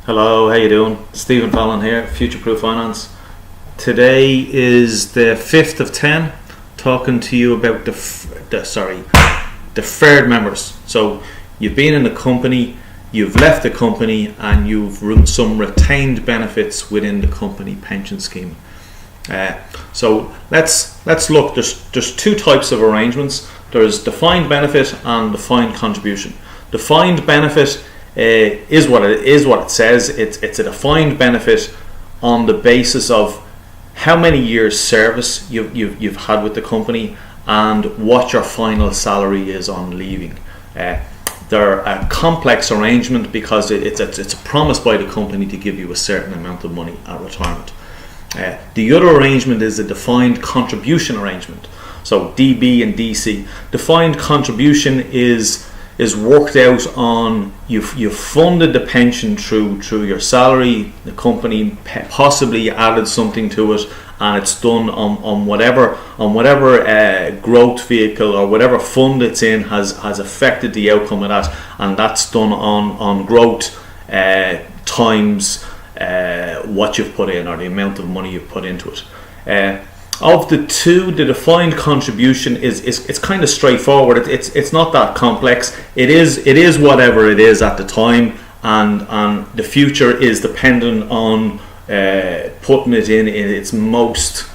Hello, how you doing? Stephen Fallon here, Future Proof Finance. Today is the 5th of 10, talking to you about deferred members. So you've been in the company, you've left the company, and you've some retained benefits within the company pension scheme. So let's look. There's two types of arrangements. There's defined benefit and defined contribution. Defined benefit is what it says. It's a defined benefit on the basis of how many years service you've had with the company and what your final salary is on leaving. They're a complex arrangement because it's a promise by the company to give you a certain amount of money at retirement. The other arrangement is a defined contribution arrangement. So DB and DC. Defined contribution is worked out on you've funded the pension through your salary. The company possibly added something to it, and it's done on whatever growth vehicle or whatever fund it's in has affected the outcome of that, and that's done on growth times what you've put in or the amount of money you've put into it. Of the two, the defined contribution is kind of straightforward. It's not that complex. It is whatever it is at the time, and the future is dependent on putting it in its most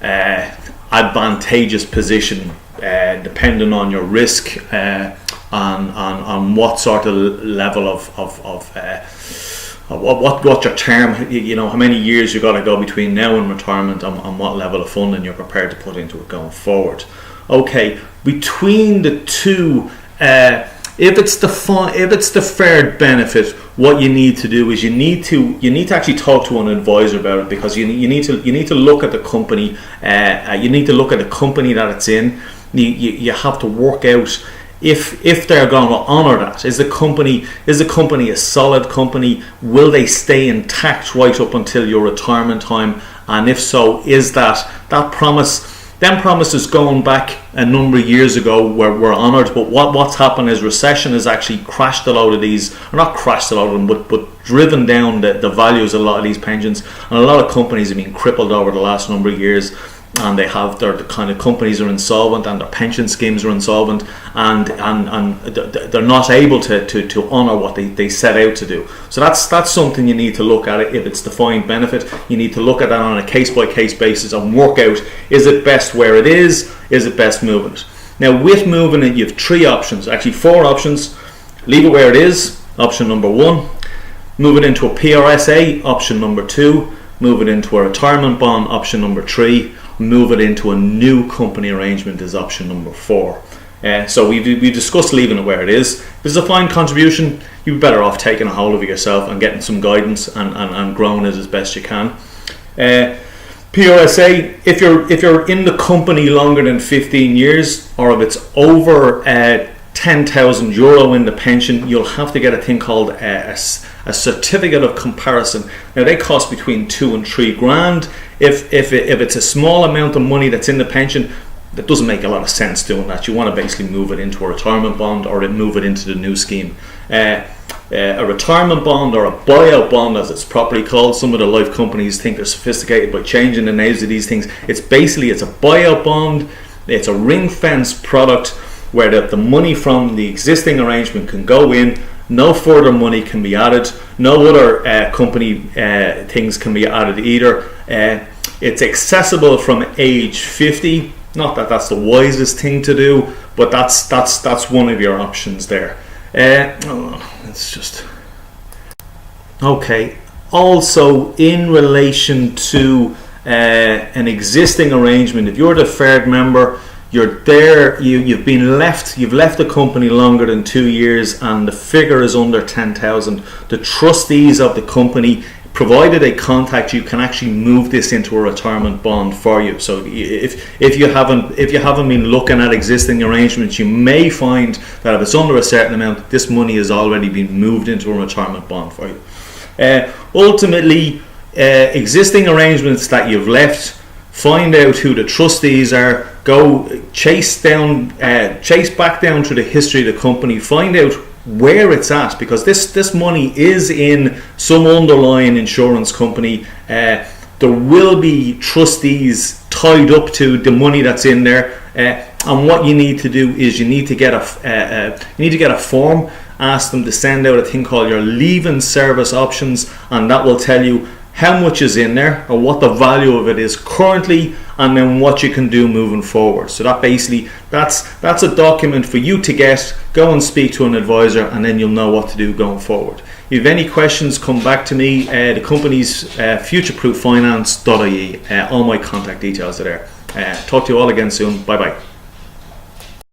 advantageous position, depending on your risk on what sort of level of what your term, how many years you got to go between now and retirement, on what level of funding you're prepared to put into it going forward. Okay, between the two, if it's deferred benefit, what you need to do is you need to actually talk to an advisor about it, because you need to look at the company. You need to look at the company that it's in. You have to work out if they're going to honour that. Is the company a solid company? Will they stay intact right up until your retirement time? And if so, is that promises going back a number of years ago were honoured? But what's happened is recession has actually crashed a lot of these, or not crashed a lot of them, but driven down the values of a lot of these pensions, and a lot of companies have been crippled over the last number of years. And their kind of companies are insolvent, and their pension schemes are insolvent, and they're not able to honour what they set out to do. So that's something you need to look at. It if it's defined benefit, you need to look at that on a case by case basis and work out, is it best where it is it best moving it. Now with moving it, you have three options, actually four options. Leave it where it is, option number one. Move it into a PRSA, option number two. Move it into a retirement bond, option number three. Move it into a new company arrangement is option number four. So we discussed leaving it where it is. If it's a defined contribution, you'd be better off taking a hold of it yourself and getting some guidance and growing it as best you can. PRSA, if you're in the company longer than 15 years, or if it's over €10,000 in the pension, you'll have to get a thing called a certificate of comparison. Now they cost between $2,000 and $3,000. If it's a small amount of money that's in the pension, that doesn't make a lot of sense doing that. You want to basically move it into a retirement bond or move it into the new scheme. A retirement bond, or a buyout bond as it's properly called. Some of the life companies think they're sophisticated by changing the names of these things. It's a buyout bond. It's a ring-fenced product where the money from the existing arrangement can go in. No further money can be added. No other company things can be added either. It's accessible from age 50. Not that that's the wisest thing to do, but that's one of your options there. It's just okay. Also, in relation to an existing arrangement, if you're a deferred member, you're there, you've left the company longer than 2 years, and the figure is under 10,000. The trustees of the company, provided they contact you, can actually move this into a retirement bond for you. So if you haven't been looking at existing arrangements, you may find that if it's under a certain amount, this money has already been moved into a retirement bond for you. Ultimately, existing arrangements that you've left, find out who the trustees are, go chase back down through the history of the company, find out where it's at, because this money is in some underlying insurance company. There will be trustees tied up to the money that's in there, and what you need to do is you need to get a form. Ask them to send out a thing called your leaving service options, and that will tell you how much is in there or what the value of it is currently, and then what you can do moving forward. So that basically, that's a document for you to get, go and speak to an advisor, and then you'll know what to do going forward. If you have any questions, come back to me. The company's futureprooffinance.ie. All my contact details are there. Talk to you all again soon. Bye bye.